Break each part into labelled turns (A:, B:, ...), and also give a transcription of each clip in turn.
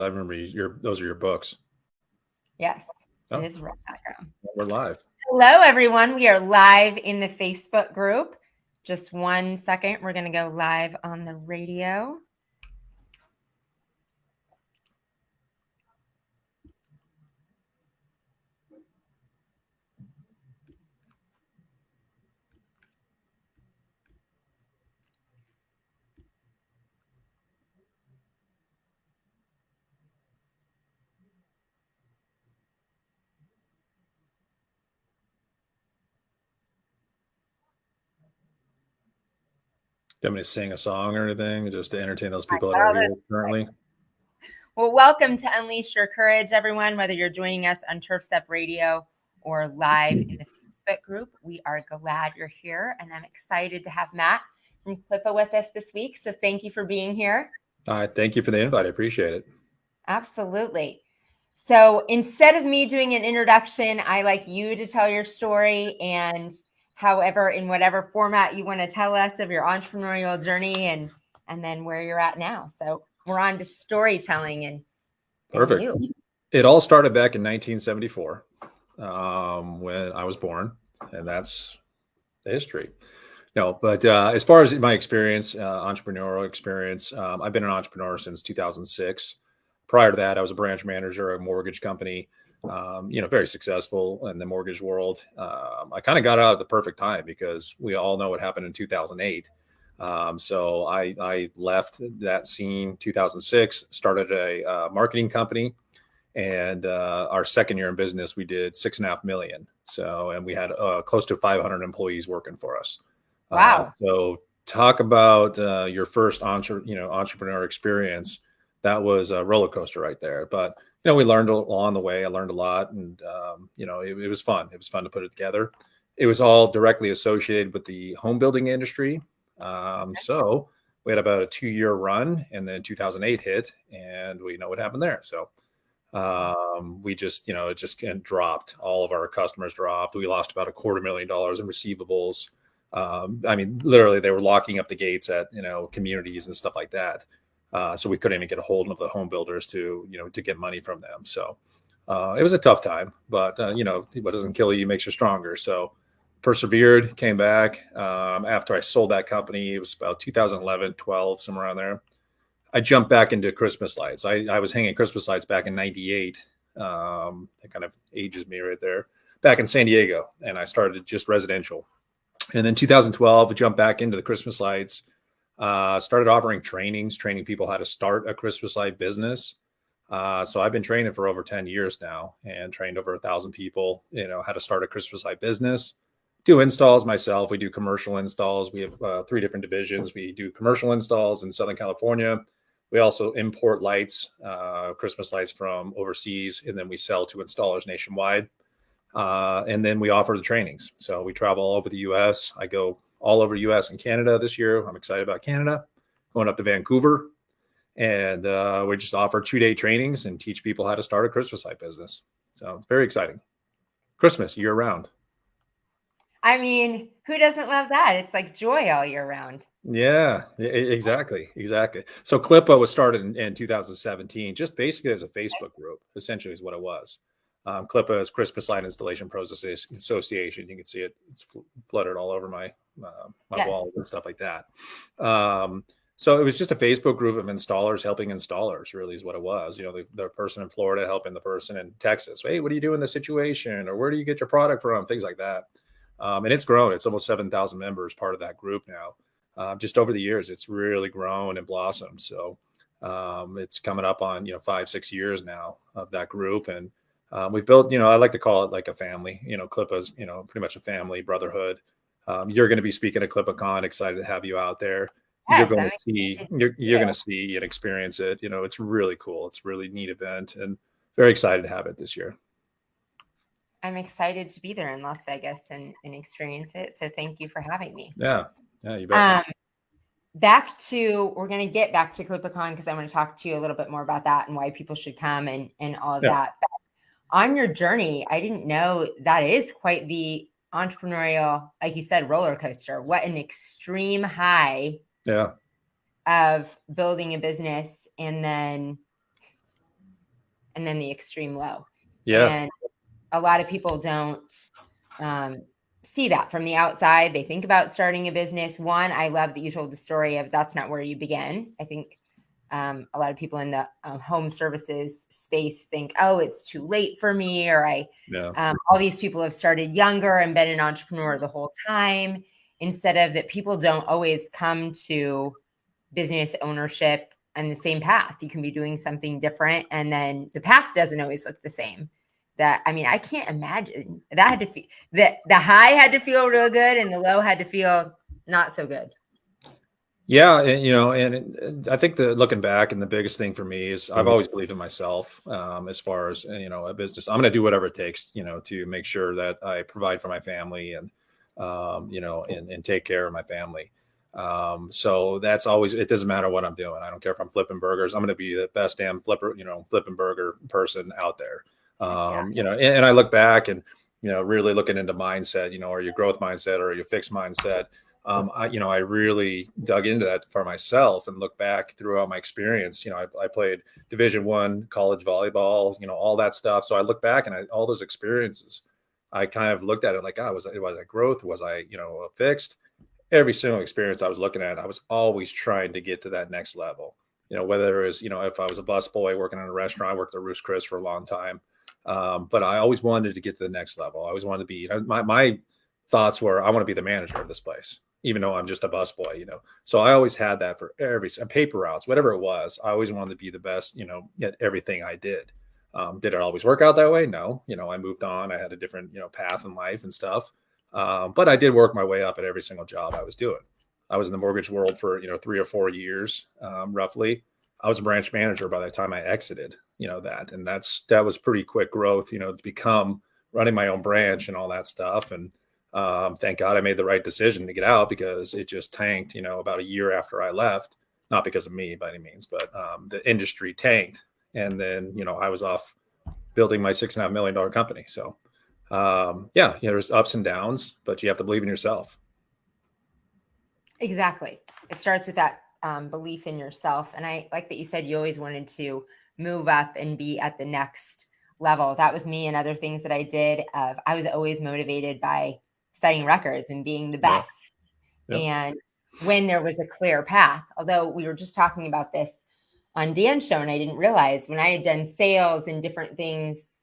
A: I remember those are your books.
B: Yes,
A: Oh,
B: it is rough background.
A: we're live.
B: Hello, everyone. We are live in the Facebook group. Just 1 second. We're going to go live on the radio.
A: Do you want me to sing a song or anything just to entertain those people that are here currently?
B: Well, welcome to Unleash Your Courage, everyone. Whether you're joining us on Turf Step Radio or live in the Facebook group, we are glad you're here. And I'm excited to have Matt from CLIPA with us this week. So thank you for being here.
A: Thank you for the invite. I appreciate it.
B: Absolutely. So instead of me doing an introduction, I like you to tell your story, and however, in whatever format you want to tell us of your entrepreneurial journey and then where you're at now. So we're on to storytelling and
A: Perfect.
B: you.
A: It all started back in 1974 when I was born, and that's the history. No, but as far as my experience, entrepreneurial experience, I've been an entrepreneur since 2006. Prior to that, I was a branch manager at a mortgage company, very successful in the mortgage world. I kind of got out at the perfect time because we all know what happened in 2008. So I left that scene 2006, started a marketing company. And our second year in business, we did 6.5 million. So, and we had close to 500 employees working for us.
B: Wow.
A: So talk about your first entrepreneur experience. That was a roller coaster right there. But, we learned along the way. I learned a lot, and, it was fun. It was fun to put it together. It was all directly associated with the home building industry. So we had about a 2-year run, and then 2008 hit, and we know what happened there. So we just, it just dropped. All of our customers dropped. We lost about $250,000 in receivables. Literally they were locking up the gates at, communities and stuff like that. So we couldn't even get a hold of the home builders to get money from them. So it was a tough time, but what doesn't kill you makes you stronger. So persevered, came back after I sold that company. It was about 2011, 12, somewhere around there. I jumped back into Christmas lights. I was hanging Christmas lights back in 98. That kind of ages me right there. Back in San Diego, and I started just residential. And then 2012, I jumped back into the Christmas lights, started offering training people how to start a Christmas light business. So I've been training for over 10 years now and trained over 1,000 people, how to start a Christmas light business. Do installs myself. We do commercial installs. We have 3 different divisions. We do commercial installs in Southern California. We also import lights, Christmas lights from overseas, and then we sell to installers nationwide. And then we offer the trainings. So we travel all over the U.S. I go all over the U.S. and Canada this year. I'm excited about Canada, going up to Vancouver. And we just offer 2-day trainings and teach people how to start a Christmas light business. So it's very exciting. Christmas year round.
B: I mean, who doesn't love that? It's like joy all year round.
A: Yeah, exactly. So CLIPA was started in 2017, just basically as a Facebook group, essentially is what it was. CLIPA is Christmas Light Installation Pros Association. You can see it; it's fluttered all over my wall and stuff like that. So it was just a Facebook group of installers helping installers. Really, is what it was. The person in Florida helping the person in Texas. Hey, what do you do in this situation? Or where do you get your product from? Things like that. And it's grown. It's almost 7,000 members, part of that group now. Just over the years, it's really grown and blossomed. So it's coming up on 5-6 years now of that group, and we've built, I like to call it like a family. CLIPA's, pretty much a family brotherhood. You're going to be speaking at CLIPACon. Excited to have you out there. Yes, you're going to see and experience it. It's really cool. It's a really neat event, and very excited to have it this year.
B: I'm excited to be there in Las Vegas and experience it. So thank you for having me.
A: Yeah, you bet.
B: We're going to get back to CLIPACon because I want to talk to you a little bit more about that and why people should come and all of that. But on your journey, I didn't know that is quite the entrepreneurial, like you said, roller coaster. What an extreme high of building a business and then and then the extreme low.
A: Yeah.
B: And a lot of people don't see that from the outside. They think about starting a business. One, I love that you told the story of that's not where you begin. I think a lot of people in the home services space think, oh, it's too late for me, or all these people have started younger and been an entrepreneur the whole time, instead of that people don't always come to business ownership on the same path. You can be doing something different, and then the path doesn't always look the same. I can't imagine that had to feel that the high had to feel real good and the low had to feel not so good.
A: Yeah, and I think that looking back, and the biggest thing for me is I've always believed in myself. As far as a business, I'm going to do whatever it takes, to make sure that I provide for my family and and take care of my family. So that's always, it doesn't matter what I'm doing. I don't care if I'm flipping burgers. I'm going to be the best damn flipping burger person out there. And I look back and, really looking into mindset, or your growth mindset or your fixed mindset. I really dug into that for myself and look back throughout my experience. I played Division I college volleyball, all that stuff. So I look back and all those experiences, I kind of looked at it like, was I growth? Was I, fixed? Every single experience I was looking at, I was always trying to get to that next level. Whether it was, if I was a busboy working in a restaurant, I worked at Ruth's Chris for a long time. But I always wanted to get to the next level. I always wanted to be, my thoughts were, I want to be the manager of this place, even though I'm just a busboy, So I always had that for paper routes, whatever it was. I always wanted to be the best, at everything I did. Did it always work out that way? No. I moved on. I had a different, path in life and stuff. But I did work my way up at every single job I was doing. I was in the mortgage world for, 3 or 4 years, roughly. I was a branch manager by the time I exited, that. And that was pretty quick growth, to become running my own branch and all that stuff. And thank God I made the right decision to get out, because it just tanked, about a year after I left, not because of me by any means, but the industry tanked. And then, I was off building my $6.5 million company. So there's ups and downs, but you have to believe in yourself.
B: Exactly. It starts with that belief in yourself. And I like that you said you always wanted to move up and be at the next level. That was me and other things that I did. I was always motivated by setting records and being the best. Yep. And when there was a clear path, although we were just talking about this on Dan's show, and I didn't realize when I had done sales and different things,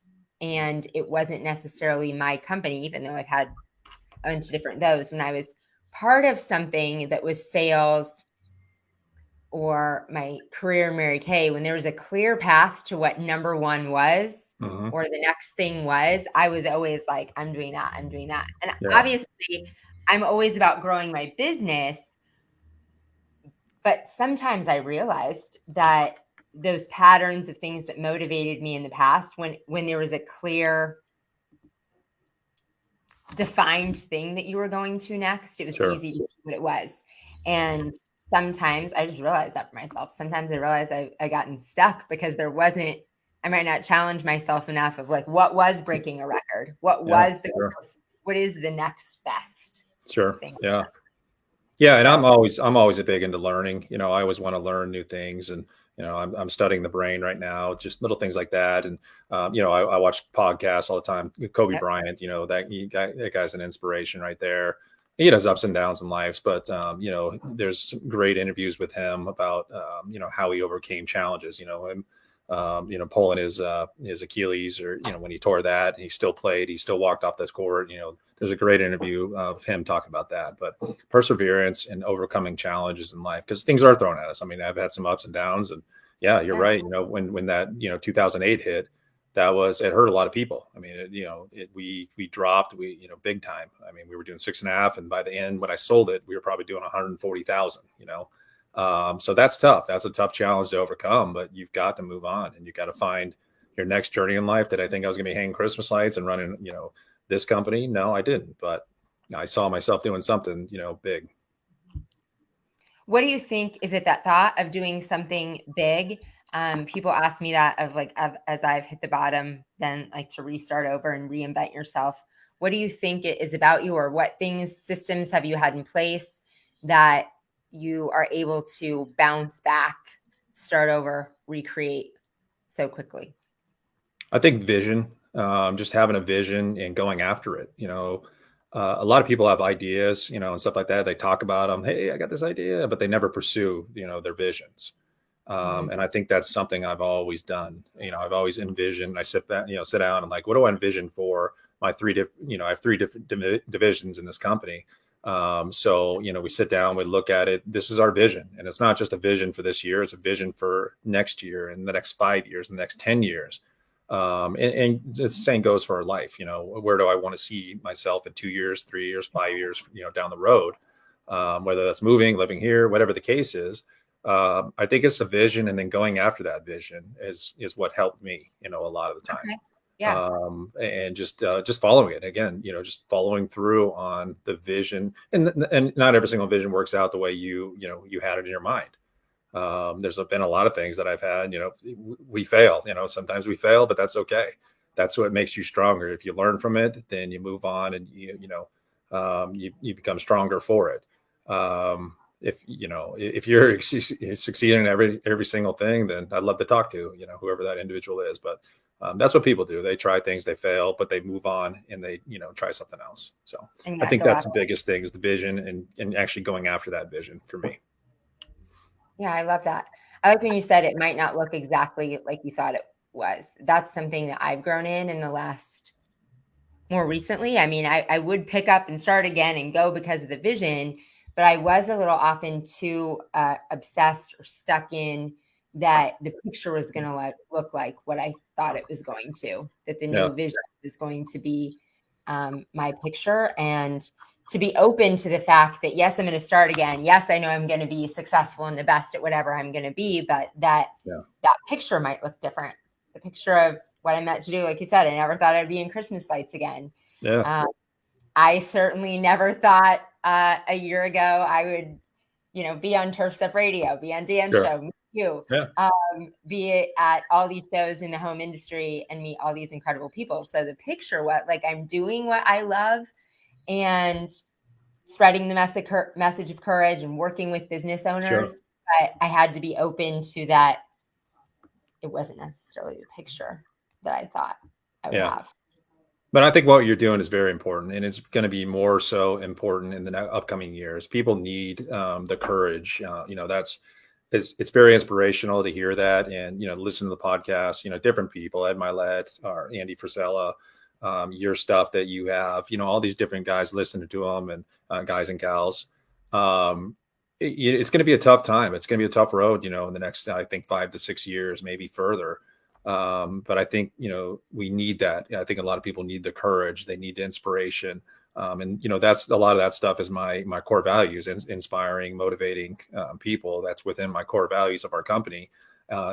B: and it wasn't necessarily my company, even though I've had a bunch of different those, when I was part of something that was sales or my career in Mary Kay, when there was a clear path to what number one was, or the next thing was, I was always like, I'm doing that. And obviously I'm always about growing my business. But sometimes I realized that those patterns of things that motivated me in the past, when there was a clear, defined thing that you were going to next, it was easy to see what it was. And sometimes I just realized that for myself. Sometimes I realized I gotten stuck because I might not challenge myself enough of like, what was breaking a record? What what is the next best thing?
A: Yeah. And I'm always a big into learning. I always want to learn new things, and I'm studying the brain right now, just little things like that. And I watch podcasts all the time. Kobe Bryant, that guy's an inspiration right there. He has ups and downs in life, but there's some great interviews with him about how he overcame challenges. Pulling his Achilles, or when he tore that, he still played, he still walked off this court. There's a great interview of him talking about that. But perseverance and overcoming challenges in life, because things are thrown at us. I mean, I've had some ups and downs, and you're right. When that 2008 hit, it hurt a lot of people. I mean, we dropped, big time. I mean, we were doing 6.5, and by the end, when I sold it, we were probably doing 140,000. So that's tough. That's a tough challenge to overcome, but you've got to move on, and you've got to find your next journey in life. Did I think I was going to be hanging Christmas lights and running, this company? No, I didn't, but I saw myself doing something, big.
B: What do you think? Is it that thought of doing something big? People ask me that as I've hit the bottom, then like to restart over and reinvent yourself. What do you think it is about you, or what systems have you had in place that you are able to bounce back, start over, recreate so quickly?
A: I think vision, just having a vision and going after it. A lot of people have ideas, and stuff like that. They talk about them. Hey, I got this idea, but they never pursue, their visions.
B: Mhm.
A: And I think that's something I've always done. I've always envisioned. I sit down and like, what do I envision for my I have three different divisions in this company. So, we sit down, we look at it. This is our vision. And it's not just a vision for this year, it's a vision for next year and the next 5 years, and the next 10 years. And the same goes for our life. Where do I want to see myself in 2 years, 3 years, 5 years, down the road? Whether that's moving, living here, whatever the case is. I think it's a vision, and then going after that vision is what helped me, a lot of the time.
B: Okay. Yeah.
A: And just following it again, just following through on the vision, and not every single vision works out the way you had it in your mind. There's been a lot of things that I've had, we fail, sometimes we fail, but that's okay. That's what makes you stronger. If you learn from it, then you move on, and you become stronger for it. If you're succeeding in every single thing, then I'd love to talk to, whoever that individual is. But that's what people do. They try things, they fail, but they move on, and they, try something else. So
B: And
A: I think
B: go
A: that's
B: after
A: the biggest thing, is the vision, and actually going after that vision for me.
B: Yeah, I love that. I like when you said it might not look exactly like you thought it was. That's something that I've grown in the last more recently. I mean, I would pick up and start again and go because of the vision, but I was a little often too obsessed or stuck in that the picture was going to look like what I thought it was going to, that the
A: Yeah,
B: new vision was going to be my picture, and to be open to the fact that, yes, I'm going to start again. Yes, I know I'm going to be successful and the best at whatever I'm going to be, but that
A: yeah,
B: picture might look different. The picture of what I meant to do, like you said, I never thought I'd be in Christmas lights again.
A: yeah,
B: Um, I certainly never thought a year ago I would, be on Turf's Up Radio, be on Dan's
A: sure,
B: show, meet you,
A: yeah,
B: be at all these shows in the home industry and meet all these incredible people. So the picture, I'm doing what I love and spreading the message of courage and working with business
A: sure,
B: owners. But I had to be open to that. It wasn't necessarily the picture that I thought I would
A: yeah.
B: have.
A: But I think what you're doing is very important, and it's going to be more so important in the upcoming years. People need the courage. It's very inspirational to hear that, and listen to the podcast. Different people, Ed Milet or Andy Frisella, your stuff that you have. All these different guys listening to them, and guys and gals. It's going to be a tough time. It's going to be a tough road. In the next, I think, 5 to 6 years, maybe further. But I think, we need that. I think a lot of people need the courage. They need the inspiration. And, that's a lot of that stuff is my core values, inspiring, motivating people. That's within my core values of our company,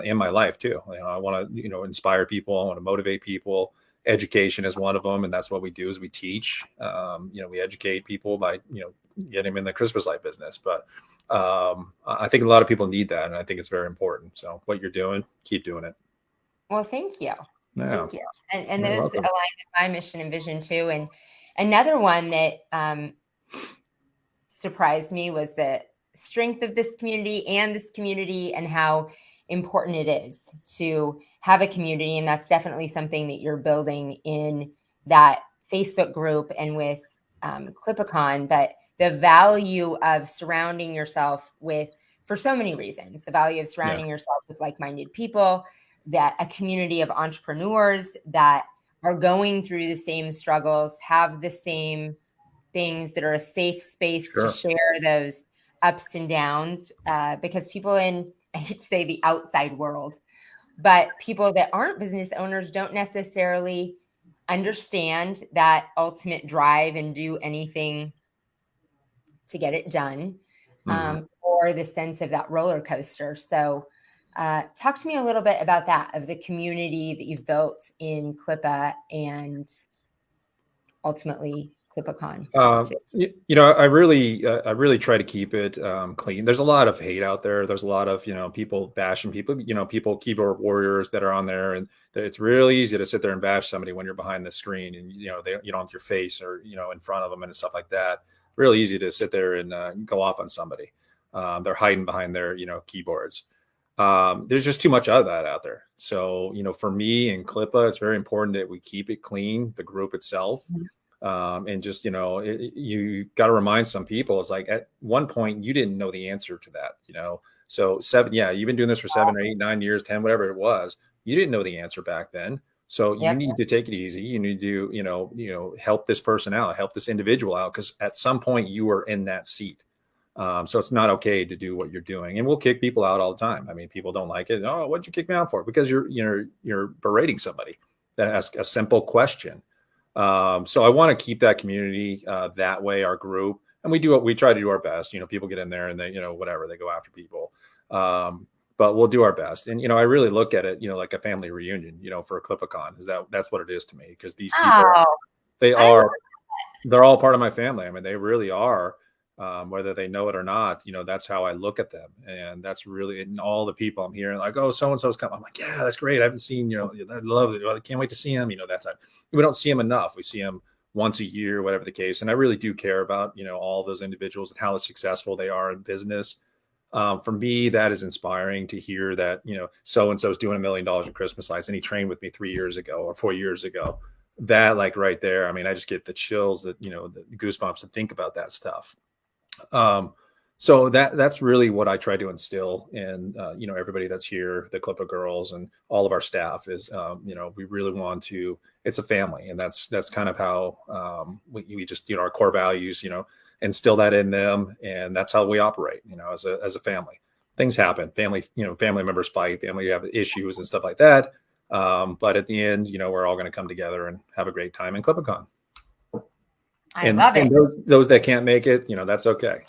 A: in my life too. I want to, inspire people. I want to motivate people. Education is one of them. And that's what we do, is we teach, we educate people by, getting them in the Christmas light business. But I think a lot of people need that. And I think it's very important. So what you're doing, keep doing it.
B: Well, thank you.
A: Yeah,
B: Thank you. And
A: you're
B: those align
A: welcome.
B: with my mission and vision too. And another one that surprised me was the strength of this community and how important it is to have a community. And that's definitely something that you're building in that Facebook group and with CLIPACon. But the value of surrounding yourself with, for so many reasons, the value of
A: Yeah,
B: surrounding yourself with like-minded people, that a community of entrepreneurs that are going through the same struggles, have the same things, that are a safe space to
A: sure.
B: share those ups and downs, because people in, I hate to say the outside world, but people that aren't business owners don't necessarily understand that ultimate drive and do anything to get it done,
A: Hmm.
B: or the sense of that roller coaster. So talk to me a little bit about that, of the community that you've built in CLIPA and ultimately CLIPACon.
A: I really try to keep it clean. There's a lot of hate out there. There's a lot of, people bashing people, people, keyboard warriors that are on there. And it's really easy to sit there and bash somebody when you're behind the screen, and, you don't have your face, or, in front of them and stuff like that. Really easy to sit there and go off on somebody. They're hiding behind their, keyboards. there's just too much of that out there. So, for me and CLIPA, it's very important that we keep it clean, the group itself. And just, you got to remind some people, it's like at one point you didn't know the answer to that, so you've been doing this for 7 or 8, 9 years, 10, whatever it was. You didn't know the answer back then. So you need to take it easy. You need to, help this person out, help this individual out. Cause at some point you were in that seat. So it's not okay to do what you're doing, and we'll kick people out all the time. I mean, people don't like it. Oh, what'd you kick me out for? Because you're berating somebody that asks a simple question. So I want to keep that community that way, our group, and we try to do our best. People get in there and they, whatever, they go after people. But we'll do our best. And, I really look at it, like a family reunion, for a CLIPACon, that's what it is to me. Because these people, they're all part of my family. I mean, they really are. Whether they know it or not, that's how I look at them. And that's really, and all the people I'm hearing like, oh, so-and-so's coming. I'm like, yeah, that's great. I haven't seen, I love it. I can't wait to see him. That time we don't see him enough. We see him once a year, whatever the case. And I really do care about, all those individuals and how successful they are in business. For me, that is inspiring to hear that, so-and-so's doing $1 million in Christmas lights and he trained with me 3 years ago or 4 years ago. That, like, right there. I mean, I just get the chills, that, the goosebumps to think about that stuff. So that's really what I try to instill in, everybody that's here, the CLIPA girls and all of our staff is, we really want to, it's a family, and that's kind of how, we just, our core values, instill that in them. And that's how we operate, as a family. Things happen, family members fight, family have issues and stuff like that. But at the end, we're all going to come together and have a great time in CLIPACon.
B: I love it.
A: And those that can't make it, that's okay.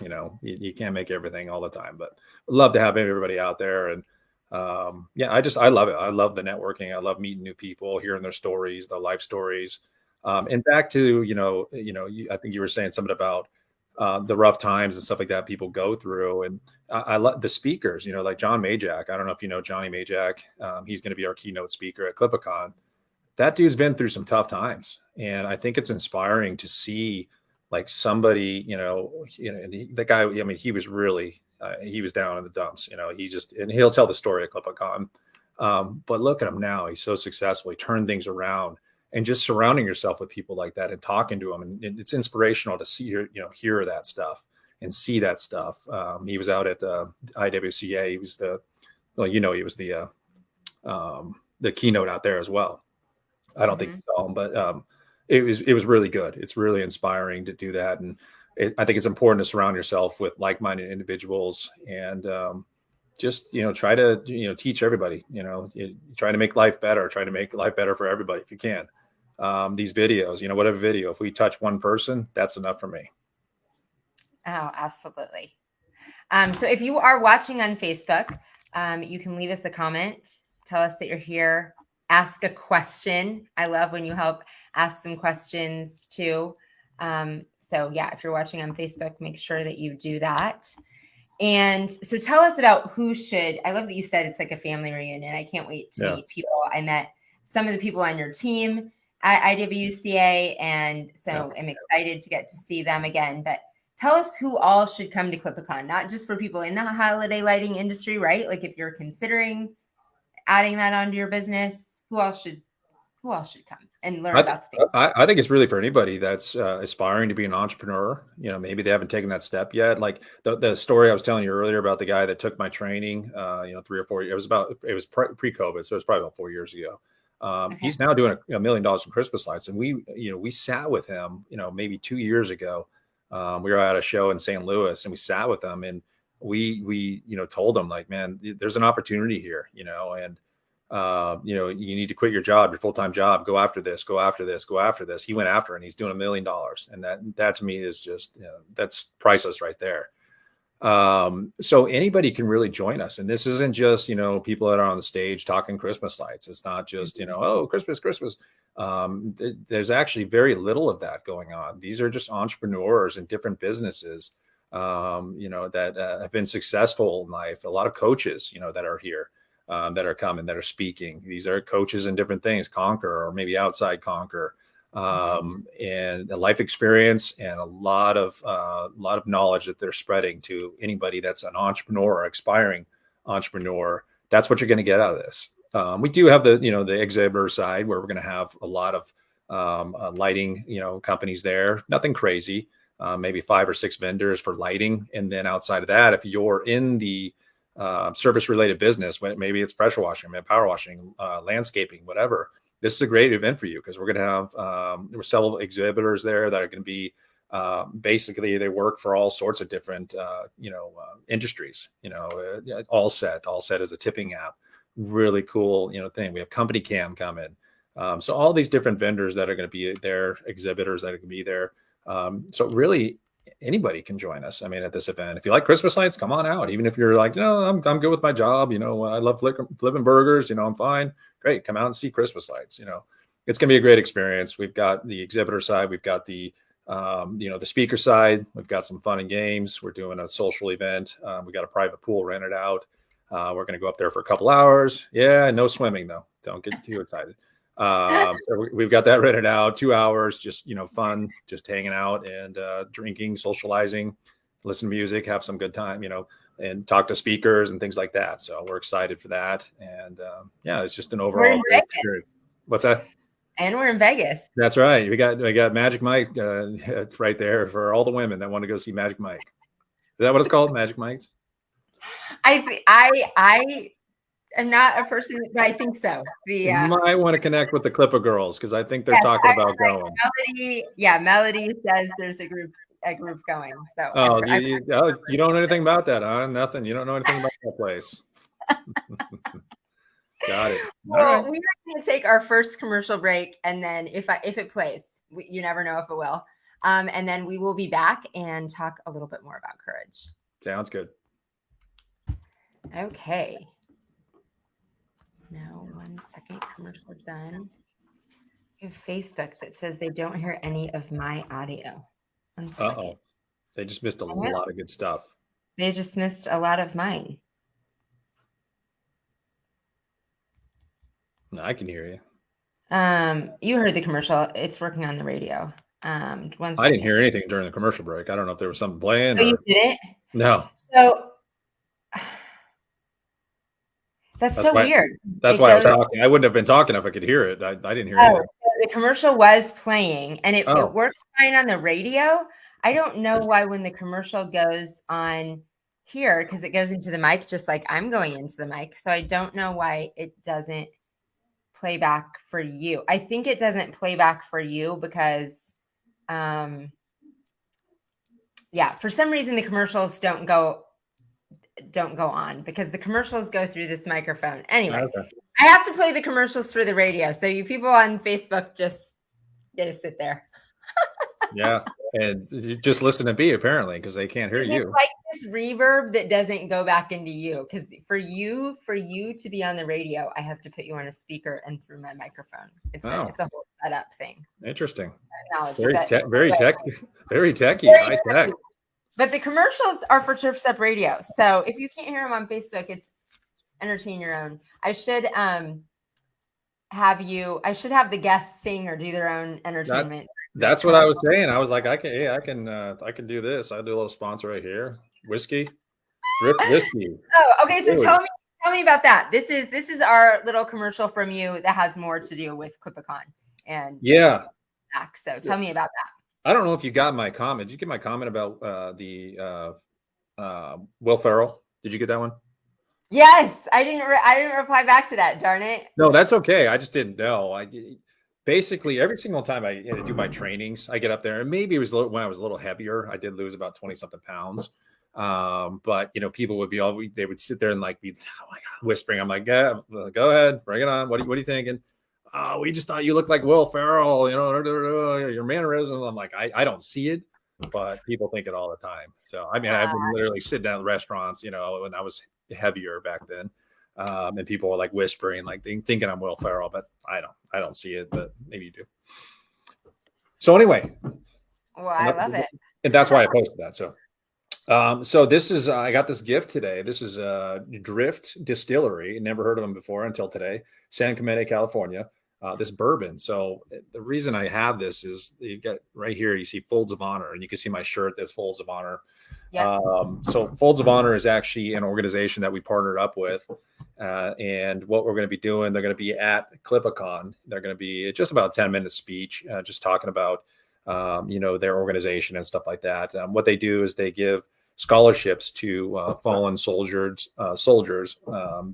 A: You can't make everything all the time, but I'd love to have everybody out there. And I love it. I love the networking. I love meeting new people, hearing their stories, their life stories. And back to, I think you were saying something about the rough times and stuff like that people go through. And I love the speakers, like John Majak. I don't know if you know Johnny Majak. He's going to be our keynote speaker at CLIPACon. That dude's been through some tough times. And I think it's inspiring to see like somebody, the guy, I mean, he was really, he was down in the dumps, and he'll tell the story at CLIPACon. But look at him now. He's so successful. He turned things around, and just surrounding yourself with people like that and talking to them. And it's inspirational to see, hear that stuff and see that stuff. He was out at the IWCA. He was he was the keynote out there as well. I don't think you saw him, but it was really good. It's really inspiring to do that. And I think it's important to surround yourself with like-minded individuals and just, try to, teach everybody, try to make life better, try to make life better for everybody if you can. These videos, whatever video, if we touch one person, that's enough for me.
B: Oh, absolutely. So if you are watching on Facebook, you can leave us a comment. Tell us that you're here. Ask a question. I love when you help ask some questions too. So yeah, if you're watching on Facebook, make sure that you do that. And so tell us about I love that you said it's like a family reunion. I can't wait to meet people. I met some of the people on your team at IWCA. And so I'm excited to get to see them again. But tell us who all should come to CLIPACon, not just for people in the holiday lighting industry, right? Like if you're considering adding that onto your business, who else should come and learn about the thing?
A: I think it's really for anybody that's aspiring to be an entrepreneur. Maybe they haven't taken that step yet. Like the story I was telling you earlier about the guy that took my training, 3 or 4 years, it was pre-COVID. So it was probably about 4 years ago. He's now doing $1 million in Christmas lights. And we sat with him, maybe 2 years ago. We were at a show in St. Louis and we sat with him and we told him like, man, there's an opportunity here, and you need to quit your job, your full-time job, go after this. He went after it and he's doing $1 million. And that to me is just, that's priceless right there. So anybody can really join us. And this isn't just, people that are on the stage talking Christmas lights. It's not just, oh, Christmas. There's actually very little of that going on. These are just entrepreneurs and different businesses, that have been successful in life. A lot of coaches, that are here. That are coming, that are speaking. These are coaches in different things, Conquer or maybe outside Conquer, and a life experience and a lot of knowledge that they're spreading to anybody that's an entrepreneur or aspiring entrepreneur That's what you're going to get out of this. We do have the, the exhibitor side where we're going to have a lot of lighting, companies there. Nothing crazy. Maybe 5 or 6 vendors for lighting. And then outside of that, if you're in the service related business, maybe it's pressure washing, power washing, landscaping, whatever, this is a great event for you, because we're going to have several exhibitors there that are going to be basically, they work for all sorts of different industries. All set is a tipping app, really cool thing. We have Company Cam coming. So all these different vendors that are going to be there, exhibitors that are going to be there. So really anybody can join us. I mean, at this event, if you like Christmas lights, come on out. Even if you're like, I'm good with my job. I love flipping burgers. I'm fine. Great. Come out and see Christmas lights. It's going to be a great experience. We've got the exhibitor side. We've got the speaker side. We've got some fun and games. We're doing a social event. We got a private pool rented out. We're going to go up there for a couple hours. Yeah. No swimming though. Don't get too excited. So we've got that rented out, 2 hours, just, fun, just hanging out and, drinking, socializing, listen to music, have some good time, and talk to speakers and things like that. So we're excited for that. And, it's just an overall great experience. What's that?
B: And we're in Vegas.
A: That's right. We got Magic Mike, right there for all the women that want to go see Magic Mike. Is that what it's called? Magic Mike's?
B: I'm not a person, but I think so.
A: You might want to connect with the CLIPA girls, because I think they're talking about going.
B: Melody says there's a group going. So
A: you don't know anything about that, huh? Nothing. You don't know anything about that place. Got it.
B: Well, we are going to take our first commercial break, and then if it plays, you never know if it will. And then we will be back and talk a little bit more about courage.
A: Sounds good.
B: Okay. Now, 1 second, commercial done. I have Facebook that says they don't hear any of my audio.
A: Uh-oh. They just missed a lot of good stuff.
B: They just missed a lot of mine.
A: No, I can hear you.
B: You heard the commercial. It's working on the radio.
A: I didn't hear anything during the commercial break. I don't know if there was something playing.
B: Oh, you didn't?
A: No.
B: So that's so weird.
A: That's why I was talking. I wouldn't have been talking if I could hear it. I didn't hear anything.
B: The commercial was playing, and it worked fine on the radio. I don't know why when the commercial goes on here, because it goes into the mic, just like I'm going into the mic. So I don't know why it doesn't play back for you. I think it doesn't play back for you because, for some reason the commercials don't go on, because the commercials go through this microphone. Anyway, okay. I have to play the commercials for the radio. So you people on Facebook just get to sit there.
A: Yeah. And you just listen to me, apparently, because they can't hear you.
B: It's like this reverb that doesn't go back into you. Because for you to be on the radio, I have to put you on a speaker and through my microphone. It's a whole setup thing.
A: Interesting.
B: Very
A: techy, high tech.
B: But the commercials are for Chirps Up Radio. So if you can't hear them on Facebook, it's entertain your own. I should have the guests sing or do their own entertainment.
A: That's what I was saying. I was like, I can do this. I'll do a little sponsor right here. Whiskey, drip whiskey.
B: Oh, okay. So tell me about that. This is our little commercial from you that has more to do with CLIPACon and back. So tell me about that.
A: I don't know if you got my comment. Did you get my comment about the Will Ferrell? Did you get that one?
B: Yes, I didn't reply back to that. Darn it.
A: No, that's okay. I just didn't know. Basically, every single time I do my trainings, I get up there, and maybe it was when I was a little heavier. I did lose about 20-something pounds. But people would they would sit there and be, oh my God, whispering. I'm like, yeah, go ahead, bring it on. What are you thinking? We just thought you looked like Will Ferrell, your mannerisms. I'm like, I don't see it, but people think it all the time. So, I mean, I would literally sit down in restaurants, when I was heavier back then. And people were whispering, thinking I'm Will Ferrell, but I don't see it, but maybe you do. So anyway,
B: well, I love it.
A: And that's why I posted that. So this is, I got this gift today. This is Drift Distillery. Never heard of them before until today. San Clemente, California. This bourbon. So the reason I have this is you got right here, you see Folds of Honor, and you can see my shirt that's Folds of Honor.
B: Yep.
A: So Folds of Honor is actually an organization that we partnered up with. And what we're going to be doing, they're going to be at CLIPA. They're going to be just about a 10-minute speech, just talking about, their organization and stuff like that. What they do is they give scholarships to fallen soldiers,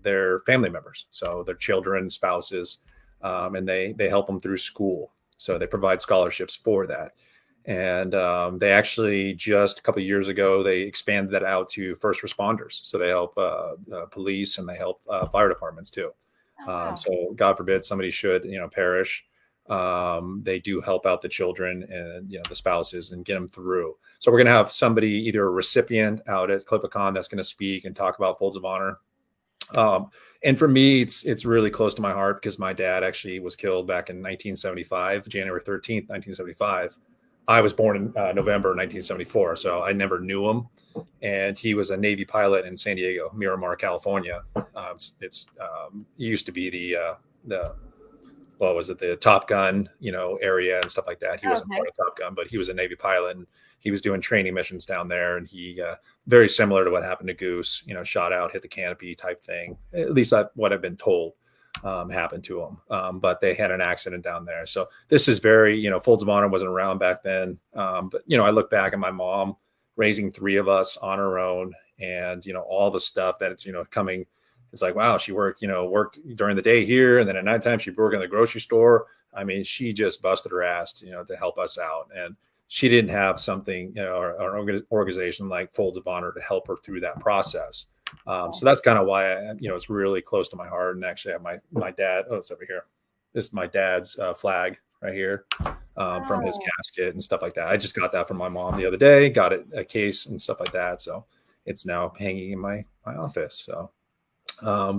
A: their family members, so their children, spouses, and they help them through school. So they provide scholarships for that. And they actually just a couple of years ago, they expanded that out to first responders. So they help police and they help fire departments too.
B: Oh, wow.
A: So God forbid somebody should, perish. They do help out the children and, the spouses and get them through. So we're going to have somebody, either a recipient out at CLIPA that's going to speak and talk about Folds of Honor. And for me, it's really close to my heart because my dad actually was killed back in 1975, January 13th, 1975. I was born in November 1974, so I never knew him. And he was a Navy pilot in San Diego, Miramar, California. It used to be the Top Gun, area and stuff like that. He wasn't part of Top Gun, but he was a Navy pilot and he was doing training missions down there. And he, very similar to what happened to Goose, shot out, hit the canopy type thing. At least what I've been told happened to him. But they had an accident down there. So this is very, Folds of Honor wasn't around back then. But, I look back at my mom raising 3 of us on her own and, all the stuff that it's, coming. It's like, wow, she worked during the day here. And then at nighttime, she worked in the grocery store. I mean, she just busted her ass, to help us out. And she didn't have something, or an organization like Folds of Honor to help her through that process. So that's kind of why, it's really close to my heart. And actually I have my dad, it's over here. This is my dad's flag right here from his casket and stuff like that. I just got that from my mom the other day, got it a case and stuff like that. So it's now hanging in my office. So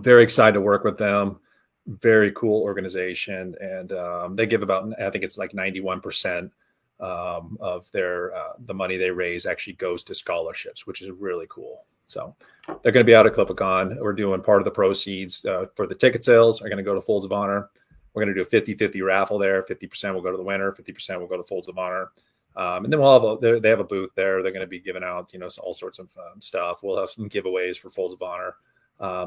A: very excited to work with them. Very cool organization. And they give about, I think it's like 91% of their the money they raise actually goes to scholarships, which is really cool. So they're going to be out at CLIPA. We're doing part of the proceeds for the ticket sales are going to go to Folds of Honor. We're going to do a 50-50 raffle there. 50% will go to the winner. 50% will go to Folds of Honor. And then we'll have they have a booth there. They're going to be giving out, all sorts of stuff. We'll have some giveaways for Folds of Honor.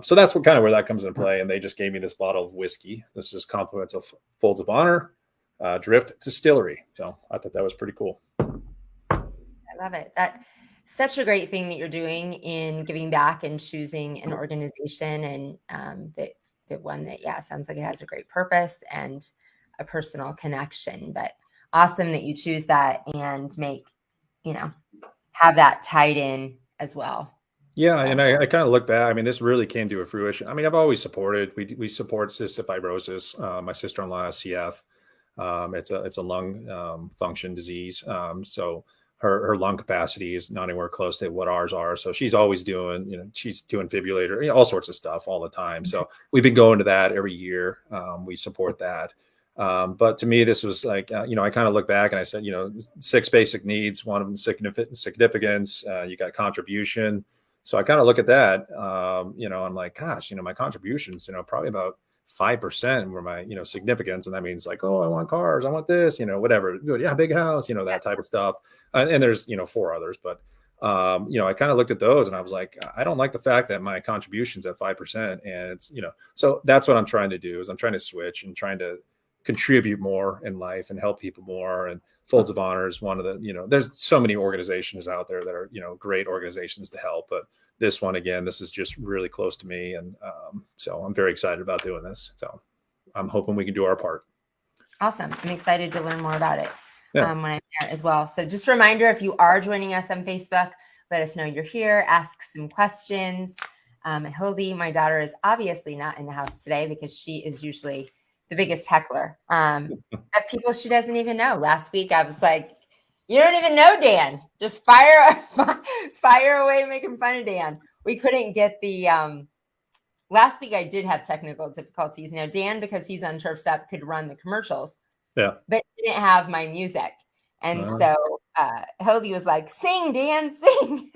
A: So that's where that comes into play. And they just gave me this bottle of whiskey. This is compliments of Folds of Honor, Drift Distillery. So I thought that was pretty cool.
B: I love it. That's such a great thing that you're doing in giving back and choosing an organization and the one that, sounds like it has a great purpose and a personal connection, but awesome that you choose that and make, have that tied in as well.
A: Yeah. So. And I kind of look back. I mean, this really came to a fruition. I mean, I've always supported, we support cystic fibrosis. My sister-in-law has CF. It's a lung function disease. So her lung capacity is not anywhere close to what ours are. So she's always doing, she's doing fibrillator, all sorts of stuff all the time. So we've been going to that every year. We support that. But to me, this was like, I kind of look back and I said, 6 basic needs, one of them significance, you got contribution. So I kind of look at that, I'm like, gosh, my contributions, probably about 5% were my, significance. And that means like, oh, I want cars, I want this, whatever. Yeah, big house, that type of stuff. And there's, 4 others, but, I kind of looked at those and I was like, I don't like the fact that my contribution's at 5%. And it's, so that's what I'm trying to do is I'm trying to switch and trying to contribute more in life and help people more. And Folds of Honor is one of the, there's so many organizations out there that are, great organizations to help, but this one, again, this is just really close to me. And so I'm very excited about doing this. So I'm hoping we can do our part.
B: Awesome. I'm excited to learn more about it when I'm there as well. So just a reminder, if you are joining us on Facebook, let us know you're here, ask some questions. Hildy, my daughter, is obviously not in the house today because she is usually the biggest heckler of people she doesn't even know. Last week, I was like, you don't even know Dan. Just fire away making fun of Dan. We couldn't get the last week I did have technical difficulties. Now Dan, because he's on Turf's Up, could run the commercials. Yeah. But didn't have my music. And so Hildy was like, sing, Dan, sing.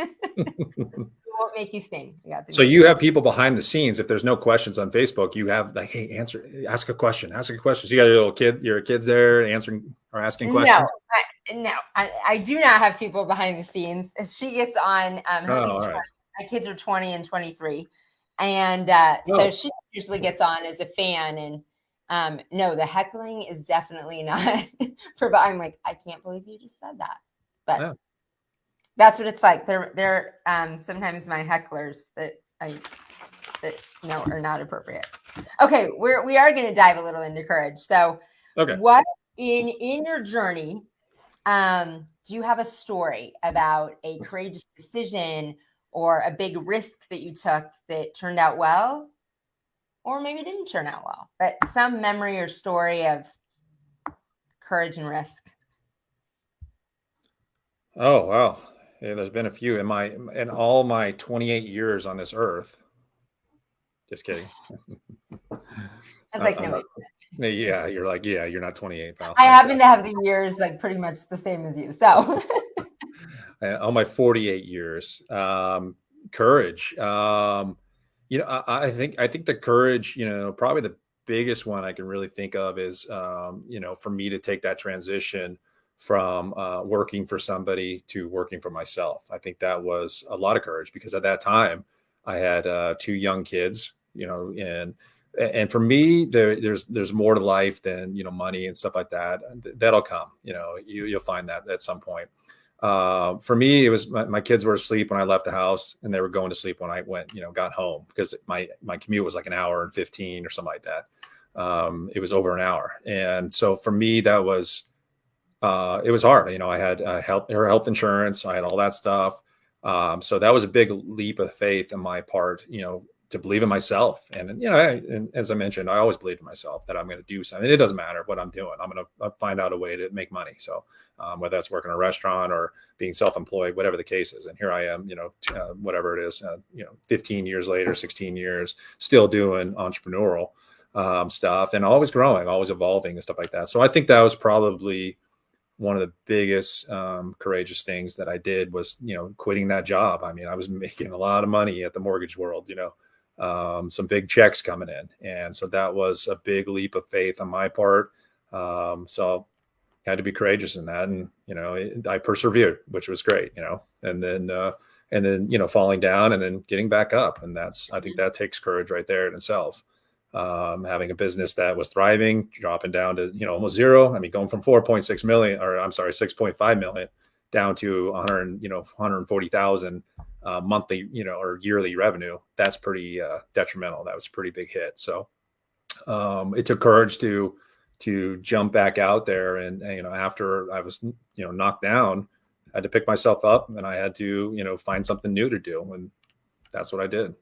B: won't make you sing. Yeah.
A: So you have people behind the scenes. If there's no questions on Facebook, you have like, hey, ask a question. So you got your kids there answering or asking questions.
B: No, I do not have people behind the scenes. She gets on.
A: All right.
B: My kids are 20 and 23, and so she usually gets on as a fan. And no, the heckling is definitely not. I'm like, I can't believe you just said that, but that's what it's like. They're sometimes my hecklers that are not appropriate. Okay, we are going to dive a little into courage. So, what in your journey? Do you have a story about a courageous decision or a big risk that you took that turned out well, or maybe didn't turn out well, but some memory or story of courage and risk?
A: Oh, wow. Yeah, there's been a few in all my 28 years on this earth. Just kidding.
B: I was like, no.
A: Yeah, you're like, yeah, you're not 28, pal.
B: I happen to have the years like pretty much the same as you. So
A: on my 48 years, courage. I think the courage, probably the biggest one I can really think of is, for me to take that transition from working for somebody to working for myself. I think that was a lot of courage because at that time I had 2 young kids, and for me, there's more to life than, money and stuff like that. That'll come, you'll find that at some point. For me, it was my kids were asleep when I left the house and they were going to sleep when I got home because my commute was like an hour and 15 or something like that. It was over an hour. And so for me, that was, it was hard. I had health insurance. I had all that stuff. So that was a big leap of faith on my part, to believe in myself. And, and as I mentioned, I always believed in myself that I'm going to do something. It doesn't matter what I'm doing. I'm going to find out a way to make money. So whether that's working in a restaurant or being self-employed, whatever the case is. And here I am, whatever it is, 15 years later, 16 years, still doing entrepreneurial stuff and always growing, always evolving and stuff like that. So I think that was probably one of the biggest courageous things that I did was, quitting that job. I mean, I was making a lot of money at the mortgage world, some big checks coming in. And so that was a big leap of faith on my part. So I had to be courageous in that. And, I persevered, which was great, and then, falling down and then getting back up. And I think that takes courage right there in itself. Having a business that was thriving, dropping down to, almost zero. I mean, going from 6.5 million down to 140,000 monthly, or yearly revenue. That's pretty detrimental. That was a pretty big hit. So it took courage to jump back out there. And, after I was, knocked down, I had to pick myself up and I had to, find something new to do. And that's what I did.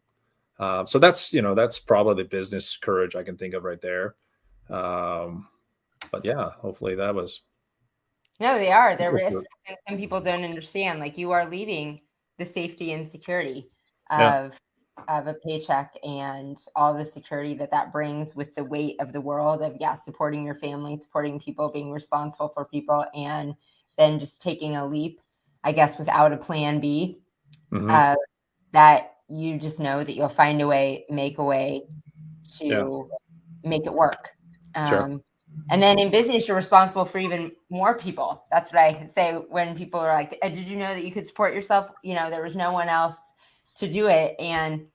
A: So that's probably the business courage I can think of right there. But yeah, hopefully that was.
B: No, they are. They're risks. And some people don't understand. Like you are leaving the safety and security of a paycheck and all the security that brings with the weight of the world of supporting your family, supporting people, being responsible for people, and then just taking a leap, I guess, without a plan B. That you just know that you'll find a way, make a way to make it work.
A: Sure.
B: And then in business, you're responsible for even more people. That's what I say when people are like, did you know that you could support yourself? There was no one else to do it. And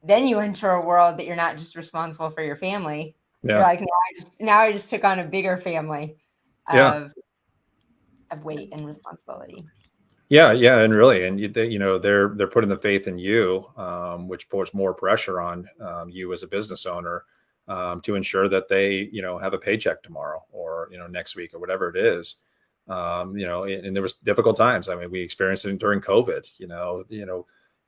B: then you enter a world that you're not just responsible for your family. You're like, now I just took on a bigger family of weight and responsibility.
A: Yeah. And really, and they're putting the faith in you, which puts more pressure on you as a business owner to ensure that they, have a paycheck tomorrow or, next week or whatever it is. And there was difficult times. I mean, we experienced it during COVID,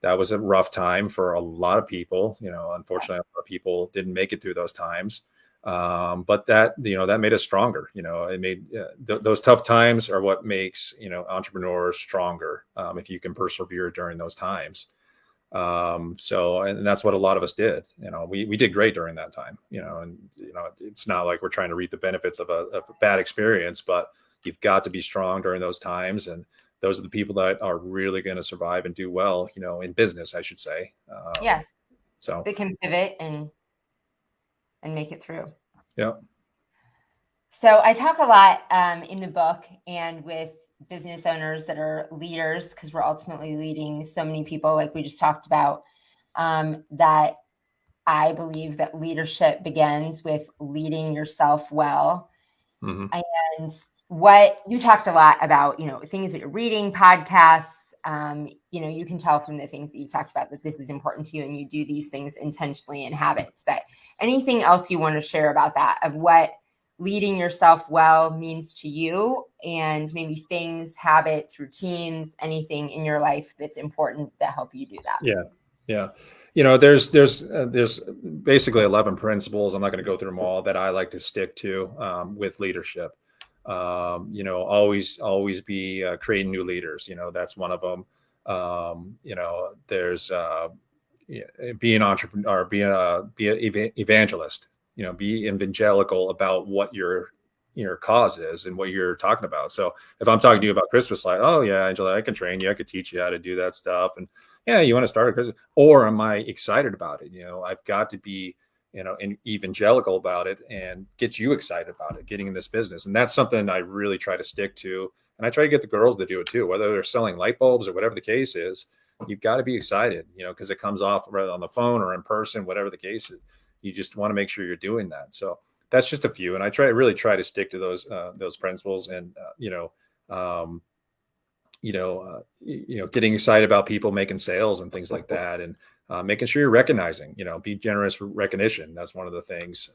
A: that was a rough time for a lot of people. Unfortunately, a lot of people didn't make it through those times. But that made us stronger. It made those tough times are what makes, entrepreneurs stronger. If you can persevere during those times. And that's what a lot of us did. We did great during that time, and, it's not like we're trying to reap the benefits of a bad experience, but you've got to be strong during those times. And those are the people that are really going to survive and do well, in business, I should say.
B: Yes.
A: So
B: they can pivot and make it through.
A: yeah.
B: So I talk a lot in the book and with business owners that are leaders, because we're ultimately leading so many people, like we just talked about, that I believe that leadership begins with leading yourself well.
A: Mm-hmm.
B: And what you talked a lot about, things that you're reading, podcasts, you can tell from the things that you talked about that this is important to you and you do these things intentionally in habits. But anything else you want to share about that, of what leading yourself well means to you, and maybe things, habits, routines, anything in your life that's important that help you do that?
A: Yeah. There's basically 11 principles. I'm not going to go through them all, that I like to stick to with leadership. Always be creating new leaders. That's one of them. There's be an entrepreneur, be an evangelist. Be evangelical about what your cause is and what you're talking about. So if I'm talking to you about Christmas light, oh yeah, Angela, I can train you. I could teach you how to do that stuff. And yeah, you want to start a Christmas, or am I excited about it? I've got to be, evangelical about it and get you excited about it, getting in this business. And that's something I really try to stick to. And I try to get the girls to do it too, whether they're selling light bulbs or whatever the case is. You've got to be excited, because it comes off rather on the phone or in person, whatever the case is. You just want to make sure you're doing that. So that's just a few. And I really try to stick to those principles, and, getting excited about people making sales and things like that. And making sure you're recognizing, be generous with recognition. That's one of the things,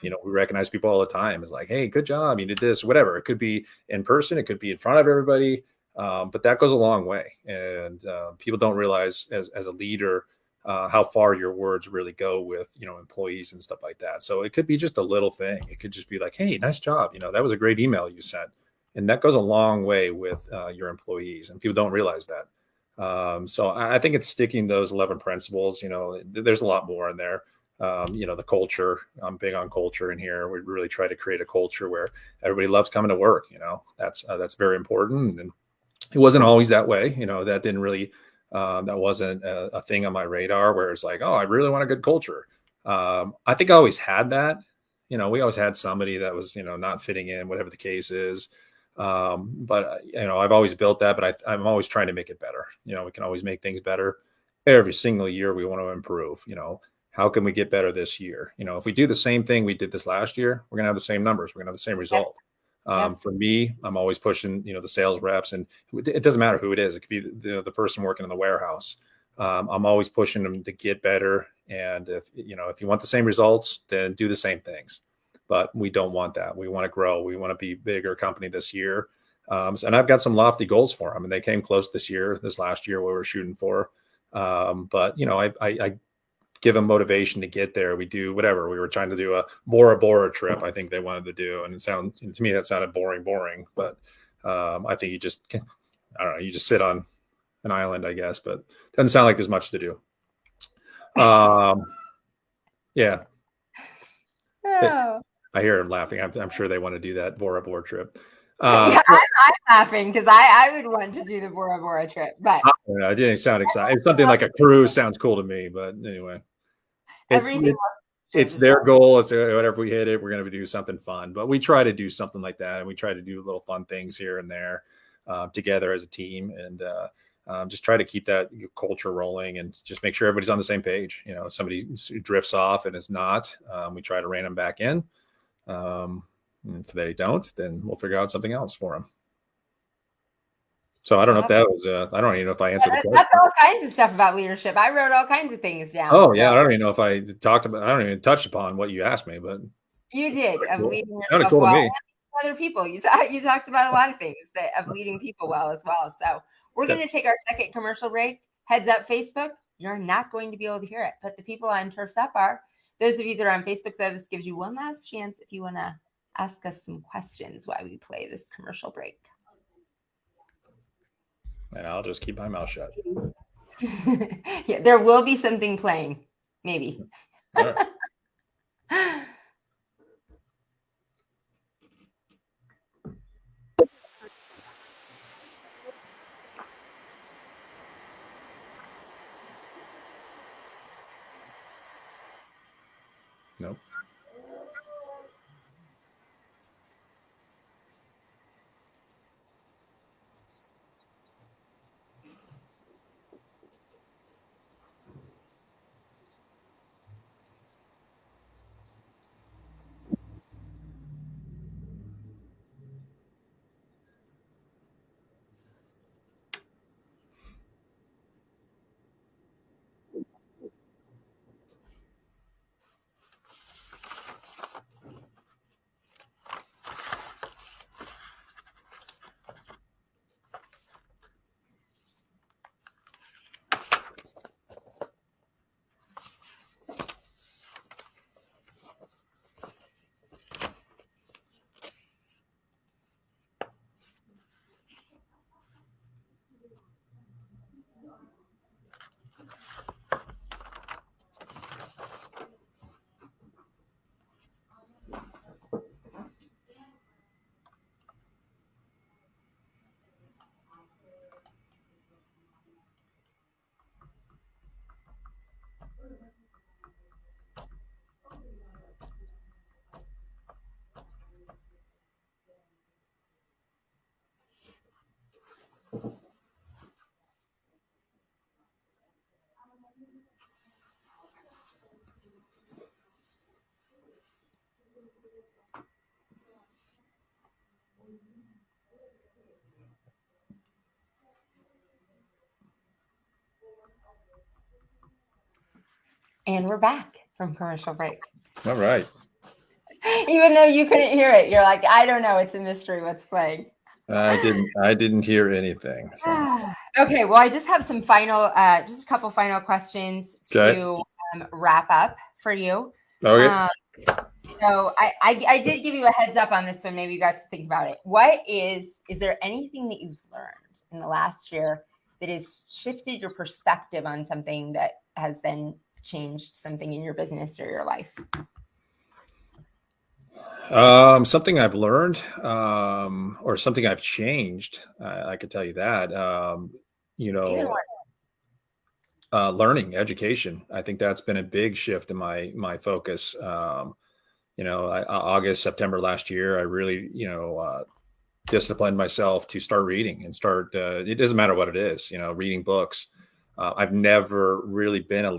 A: we recognize people all the time. It's like, hey, good job. You did this, whatever. It could be in person. It could be in front of everybody. But that goes a long way. And people don't realize as a leader, how far your words really go with, employees and stuff like that. So it could be just a little thing. It could just be like, hey, nice job. That was a great email you sent. And that goes a long way with your employees, and people don't realize that. So I think it's sticking those 11 principles. There's a lot more in there. The culture, I'm big on culture in here. We really try to create a culture where everybody loves coming to work. That's very important. And it wasn't always that way. That didn't really, that wasn't a thing on my radar where it's like, oh, I really want a good culture. I think I always had that. We always had somebody that was, not fitting in, whatever the case is. But I've always built that, but I'm always trying to make it better. We can always make things better. Every single year we want to improve. How can we get better this year? If we do the same thing we did this last year, we're gonna have the same numbers. We're gonna have the same result. For me, I'm always pushing, the sales reps, and it doesn't matter who it is. It could be the person working in the warehouse. I'm always pushing them to get better. And if you want the same results, then do the same things. But we don't want that. We want to grow. We want to be a bigger company this year. And I've got some lofty goals for them, and they came close this last year, what we were shooting for. But I give them motivation to get there. We do whatever. We were trying to do a Bora Bora trip, I think they wanted to do. And to me, that sounded boring. But I think I don't know, you just sit on an island, I guess, but it doesn't sound like there's much to do. Yeah.
B: Oh.
A: I hear them laughing. I'm sure they want to do that Bora Bora trip.
B: Yeah, I'm laughing because I would want to do the Bora Bora trip, but
A: it didn't sound exciting. Something like a cruise sounds cool to me, but anyway, it's their goal. It's whatever we hit it, we're going to do something fun. But we try to do something like that, and we try to do little fun things here and there together as a team, and just try to keep that culture rolling, and just make sure everybody's on the same page. If somebody drifts off and is not, we try to rein them back in. If they don't, then we'll figure out something else for them. So I don't know if that was, I don't even know if I answered the question.
B: That's all kinds of stuff about leadership. I wrote all kinds of things down.
A: Oh, yeah. I don't even know if I don't even touch upon what you asked me, but.
B: You did, of leading yourself well. And other people. You talked about a lot of things of leading people well as well. So we're going to take our second commercial break. Heads up, Facebook, you're not going to be able to hear it, but the people on Turfs Up are. Those of you that are on Facebook, this gives you one last chance if you want to ask us some questions while we play this commercial break.
A: And I'll just keep my mouth shut.
B: Yeah, there will be something playing, maybe. All right.
A: Nope.
B: And we're back from commercial break.
A: All right.
B: Even though you couldn't hear it, you're like, I don't know. It's a mystery what's playing.
A: I didn't hear anything. So.
B: Okay. Well, I just have some final, just a couple final questions to wrap up for you.
A: Okay.
B: So I did give you a heads up on this one. Maybe you got to think about it. Is there anything that you've learned in the last year that has shifted your perspective on something that has then changed something in your business or your life?
A: Something I've learned, or something I've changed. I could tell you that. Learning, education. I think that's been a big shift in my focus. August, September last year, I really, disciplined myself to start reading and start. It doesn't matter what it is, reading books. I've never really been a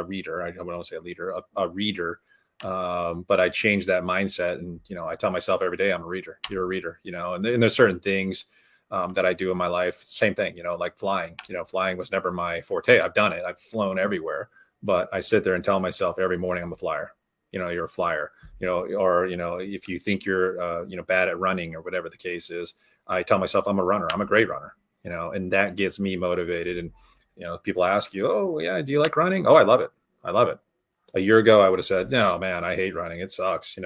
A: reader. I don't want to say a leader, a reader. But I changed that mindset, and I tell myself every day, I'm a reader. You're a reader, and there's certain things that I do in my life. Same thing, like flying. Flying was never my forte. I've done it. I've flown everywhere, but I sit there and tell myself every morning, I'm a flyer. You're a flyer. Or if you think you're bad at running or whatever the case is, I tell myself I'm a runner. I'm a great runner. And that gets me motivated. And people ask you, oh yeah, do you like running? Oh, I love it. I love it. A year ago, I would have said, no, man, I hate running. It sucks,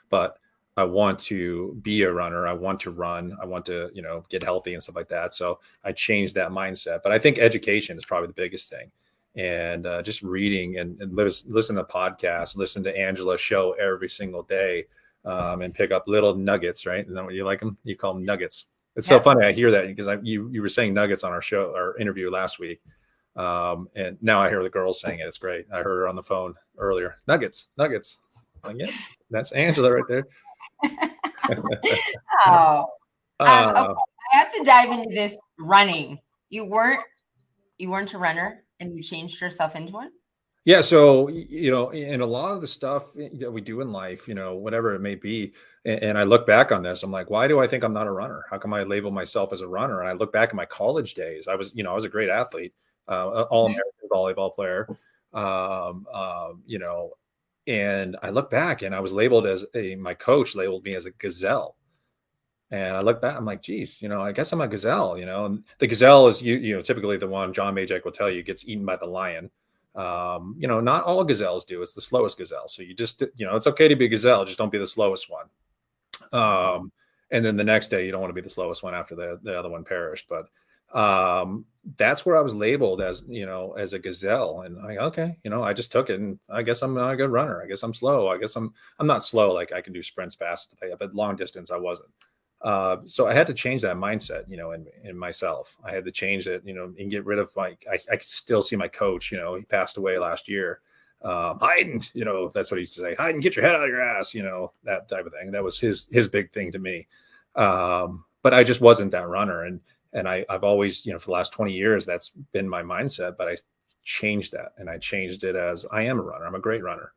A: but I want to be a runner. I want to run. I want to, get healthy and stuff like that. So I changed that mindset. But I think education is probably the biggest thing. And just reading and listen to podcasts, listen to Angela's show every single day, and pick up little nuggets, right? And then when you like them, you call them nuggets. It's so funny. I hear that because you were saying nuggets on our interview last week. And now I hear the girls saying it. It's great. I heard her on the phone earlier. Nuggets. Like, yeah, that's Angela right there.
B: Okay. I have to dive into this running. You weren't a runner and you changed yourself into one?
A: Yeah. So, in a lot of the stuff that we do in life, whatever it may be, and I look back on this, I'm like, why do I think I'm not a runner? How come I label myself as a runner? And I look back at my college days. I was a great athlete. All-American volleyball player, and I look back and I was labeled my coach labeled me as a gazelle. And I look back, I'm like, geez, I guess I'm a gazelle, and the gazelle is, typically the one John Majek will tell you gets eaten by the lion. Not all gazelles do. It's the slowest gazelle. So you just, it's okay to be a gazelle. Just don't be the slowest one. And then the next day, you don't want to be the slowest one after the other one perished. But that's where I was labeled as, as a gazelle. And I, okay, I just took it, and I guess I'm not a good runner. I guess I'm slow. I guess I'm not slow. Like I can do sprints fast, but long distance, I wasn't. So I had to change that mindset, in myself. I had to change it, and get rid of I still see my coach, he passed away last year. Hyden, that's what he used to say. Hyden, get your head out of your ass, that type of thing. That was his big thing to me. But I just wasn't that runner. And I've always, for the last 20 years, that's been my mindset, but I changed that, and I changed it as I am a runner. I'm a great runner.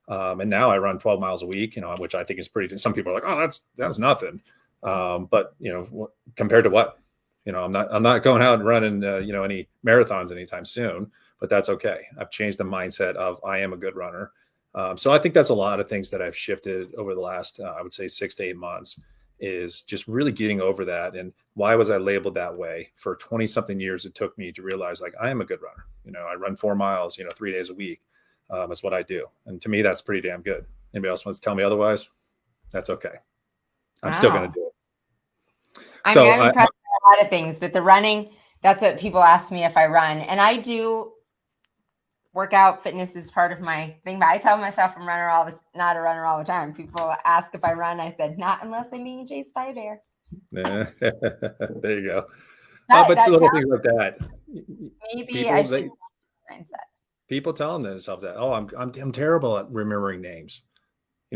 A: And now I run 12 miles a week, which I think is pretty, some people are like, oh, that's nothing. But compared to what, I'm not going out and running, any marathons anytime soon, but that's okay. I've changed the mindset of I am a good runner. So I think that's a lot of things that I've shifted over the last, I would say 6 to 8 months, is just really getting over that. And why was I labeled that way? For 20 something years, it took me to realize, like, I am a good runner. I run 4 miles, 3 days a week. Is what I do. And to me, that's pretty damn good. Anybody else wants to tell me otherwise? That's okay. I'm still going to do it.
B: I'm impressed with a lot of things, but the running, that's what people ask me if I run. And I do workout. Fitness is part of my thing, but I tell myself I'm not a runner all the time. People ask if I run. I said, not unless I'm being chased by a bear.
A: There you go. But little things like that.
B: Maybe I should mindset.
A: People telling themselves that, oh, I'm terrible at remembering names.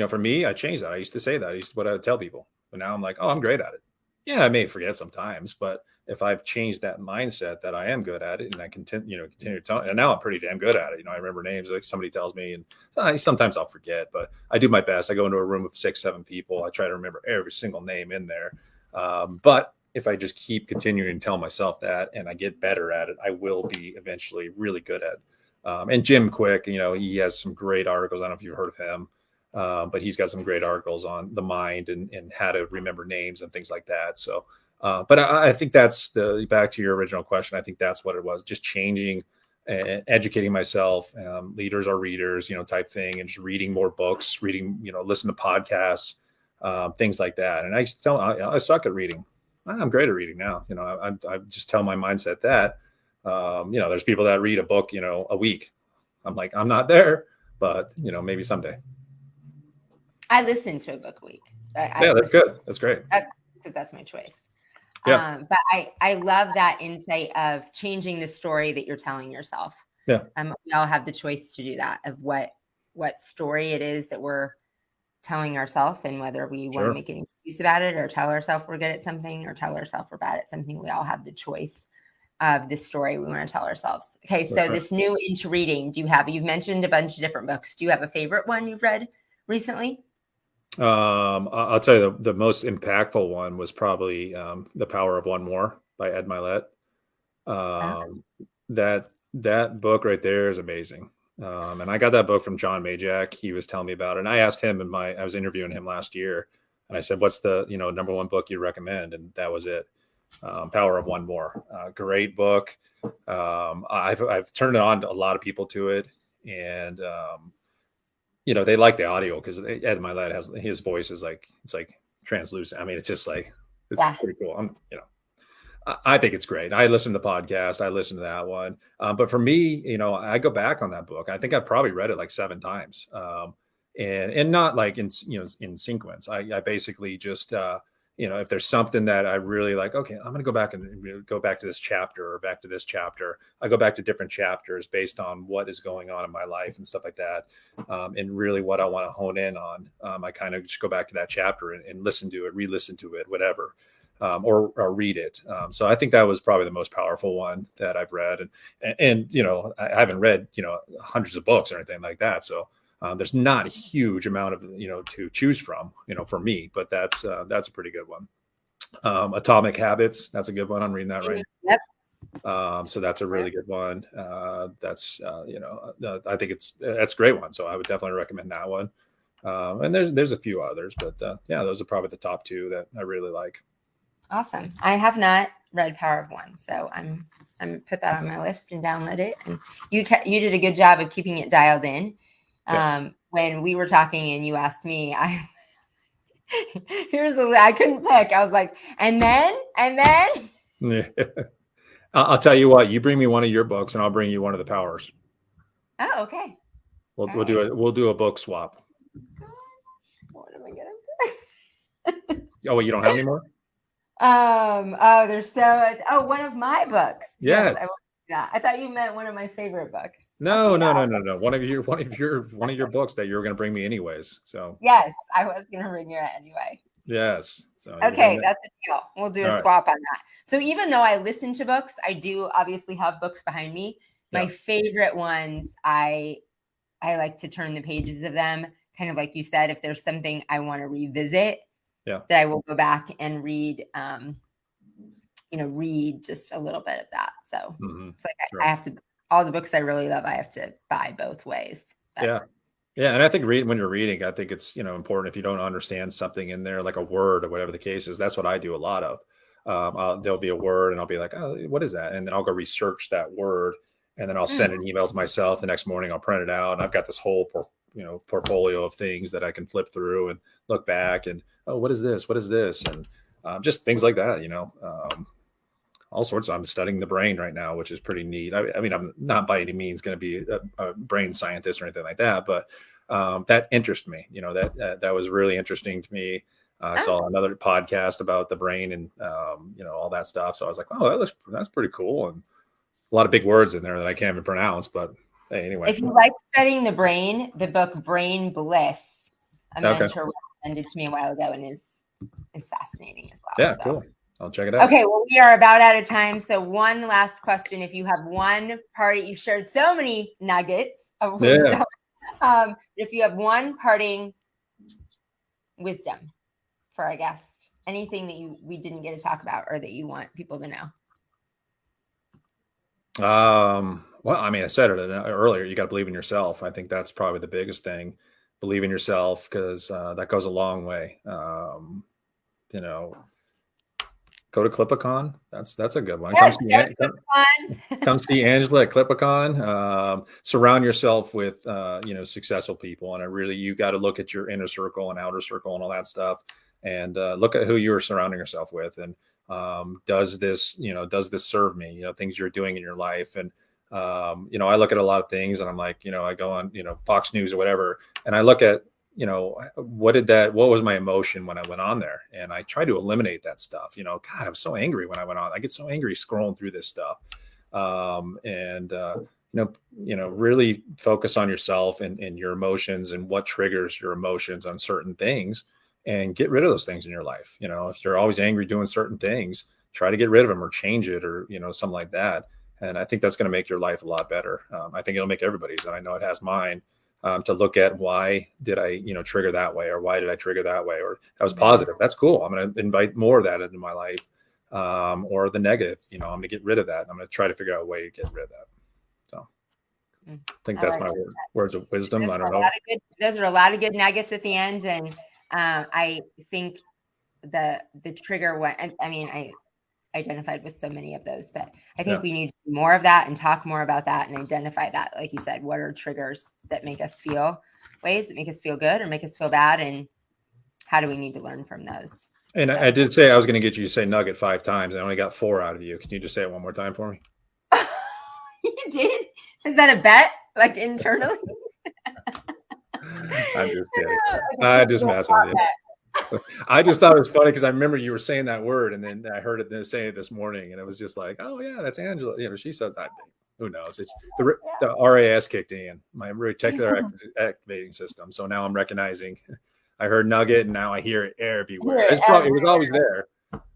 A: For me, I changed that. I used to say that. I used to what I would tell people, but now I'm like, oh, I'm great at it. Yeah, I may forget sometimes, but if I've changed that mindset that I am good at it, and I continue to tell, and now I'm pretty damn good at it. I remember names, like somebody tells me, and sometimes I'll forget, but I do my best. I go into a room of 6, 7 people. I try to remember every single name in there. But if I just keep continuing to tell myself that, and I get better at it, I will be eventually really good at it. And Jim Quick, he has some great articles. I don't know if you've heard of him, but he's got some great articles on the mind and how to remember names and things like that. So, but I think that's back to your original question. I think that's what it was, just changing and educating myself. Leaders are readers, type thing, and just reading more books, listen to podcasts, things like that. And I suck at reading. I'm great at reading now. I just tell my mindset that. There's people that read a book, a week. I'm like, I'm not there, but maybe someday.
B: I listen to a book a week.
A: That's good. That's great.
B: That's my choice.
A: Yeah.
B: But I love that insight of changing the story that you're telling yourself.
A: Yeah.
B: We all have the choice to do that, of what story it is that we're telling ourselves, and whether we want to make an excuse about it, or tell ourselves we're good at something, or tell ourselves we're bad at something. We all have the choice of the story we want to tell ourselves. Okay. So this new into reading, you've mentioned a bunch of different books. Do you have a favorite one you've read recently?
A: I'll tell you the most impactful one was probably The Power of One More by Ed Milet. That book right there is amazing. And I got that book from John Majak. He was telling me about it, and I asked him I was interviewing him last year, and I said, what's the number one book you recommend? And that was it. Power of One More. Great book. I've turned it on to a lot of people to it, and they like the audio because Ed Milet has his voice is like, it's like translucent. I mean, it's just like, it's pretty cool. I think it's great. I listen to the podcast. I listen to that one. But for me, I go back on that book. I think I've probably read it like 7 times. And not like in sequence. I basically just, if there's something that I really like, okay, I'm going to go back and go back to this chapter or back to this chapter. I go back to different chapters based on what is going on in my life and stuff like that. And really what I want to hone in on. I kind of just go back to that chapter and listen to it, re-listen to it, whatever, or read it. So I think that was probably the most powerful one that I've read. And I haven't read, hundreds of books or anything like that. So there's not a huge amount of, to choose from, for me, but that's a pretty good one. Atomic Habits. That's a good one. I'm reading that right.
B: Yep.
A: So that's a really good one. That's, I think that's a great one. So I would definitely recommend that one. And there's a few others, but those are probably the top 2 that I really like.
B: Awesome. I have not read Power of One, so I'm put that on my list and download it. And you did a good job of keeping it dialed in. When we were talking and you asked me, I couldn't pick. I was like, and then.
A: Yeah. I'll tell you what. You bring me one of your books, and I'll bring you one of the Powers.
B: Oh, okay.
A: We'll do a book swap.
B: What am I gonna?
A: Oh, you don't have any more?
B: One of my books.
A: Yeah.
B: Yes, Yeah, I thought you meant one of my favorite books.
A: No,
B: Okay,
A: no,
B: yeah.
A: no, no, no. One of your books that you were going to bring me anyways. So
B: Yes, I was going to bring you it anyway.
A: yes. So you're
B: Okay,
A: gonna,
B: that's a deal. We'll do a
A: all right.
B: swap on that. So even though I listen to books, I do obviously have books behind me. My
A: Yeah.
B: favorite ones, I like to turn the pages of them, kind of like you said, if there's something I want to revisit,
A: Yeah.
B: that I will go back and read, read just a little bit of that. So it's like
A: Sure.
B: I have to, all the books I really love, I have to buy both ways. But,
A: Yeah. Yeah. And I think when you're reading, I think it's, important if you don't understand something in there, like a word or whatever the case is. That's what I do a lot of. There'll be a word and I'll be like, oh, what is that? And then I'll go research that word and then I'll send an email to myself. The next morning I'll print it out and I've got this whole, portfolio of things that I can flip through and look back and, oh, what is this? What is this? And just things like that, all sorts. I'm studying the brain right now, which is pretty neat. I mean, I'm not by any means going to be a brain scientist or anything like that, but that interests me. That was really interesting to me. I saw another podcast about the brain and all that stuff. So I was like, oh, that's pretty cool, and a lot of big words in there that I can't even pronounce. But hey, anyway,
B: if you like studying the brain, the book Brain Bliss, a
A: okay.
B: mentor recommended to me a while ago, and is fascinating as well.
A: Yeah, so. Cool. I'll check it out.
B: Okay, well, we are about out of time. So one last question. If you have one party, you've shared so many nuggets of wisdom. Yeah. If you have one parting wisdom for our guest, anything that we didn't get to talk about or that you want people to know.
A: Well, I mean, I said it earlier, you got to believe in yourself. I think that's probably the biggest thing. Believe in yourself, because that goes a long way. Go to CLIPACon. That's a good one.
B: Yes,
A: come see Angela at CLIPACon. Surround yourself with successful people, and you got to look at your inner circle and outer circle and all that stuff, and look at who you're surrounding yourself with, and does this serve me? Things you're doing in your life, and I look at a lot of things, and I'm like, I go on Fox News or whatever, and I look at what was my emotion when I went on there? And I try to eliminate that stuff. God, I was so angry when I went on. I get so angry scrolling through this stuff. Really focus on yourself and your emotions and what triggers your emotions on certain things, and get rid of those things in your life. If you're always angry doing certain things, try to get rid of them or change it, or, something like that. And I think that's going to make your life a lot better. I think it'll make everybody's, and I know it has mine. To look at why did I, trigger that way, or why did I trigger that way, or that was positive. That's cool. I'm going to invite more of that into my life, or the negative. I'm going to get rid of that. I'm going to try to figure out a way to get rid of that. So I think that's my words of wisdom. I don't know.
B: Those are a lot of good nuggets at the end, and I think the trigger one. I mean, I identified with so many of those, but I think we need to do more of that and talk more about that and identify that, like you said, what are triggers that make us feel ways that make us feel good or make us feel bad, and how do we need to learn from those?
A: And I did say I was going to get you to say nugget 5 times. I only got 4 out of you. Can you just say it one more time for me?
B: You did? Is that a bet, like internally?
A: I'm just kidding. I just messing with you. I just thought it was funny because I remember you were saying that word, and then I heard it say it this morning, and it was just like, oh yeah, that's Angela. She said that. Who knows? It's the RAS kicked in, my reticular activating system. So now I'm recognizing. I heard nugget, and now I hear it everywhere. It was always there.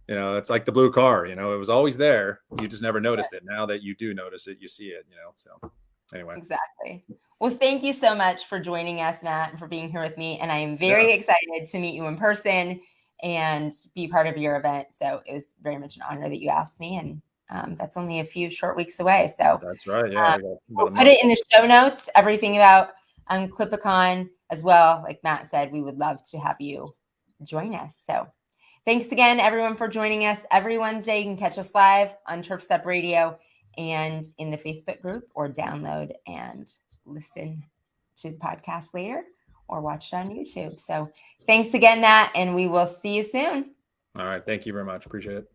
A: It's like the blue car. It was always there. You just never noticed it. Now that you do notice it, you see it. So anyway.
B: Exactly. Well, thank you so much for joining us, Matt, and for being here with me. And I am very excited to meet you in person and be part of your event. So it was very much an honor that you asked me. And that's only a few short weeks away. So
A: that's right. Yeah.
B: We'll put it in the show notes, everything about CLIPACon as well. Like Matt said, we would love to have you join us. So thanks again, everyone, for joining us. Every Wednesday, you can catch us live on Turf Step Radio and in the Facebook group, or download and listen to the podcast later, or watch it on YouTube. So thanks again, Matt, and we will see you soon.
A: All right. Thank you very much. Appreciate it.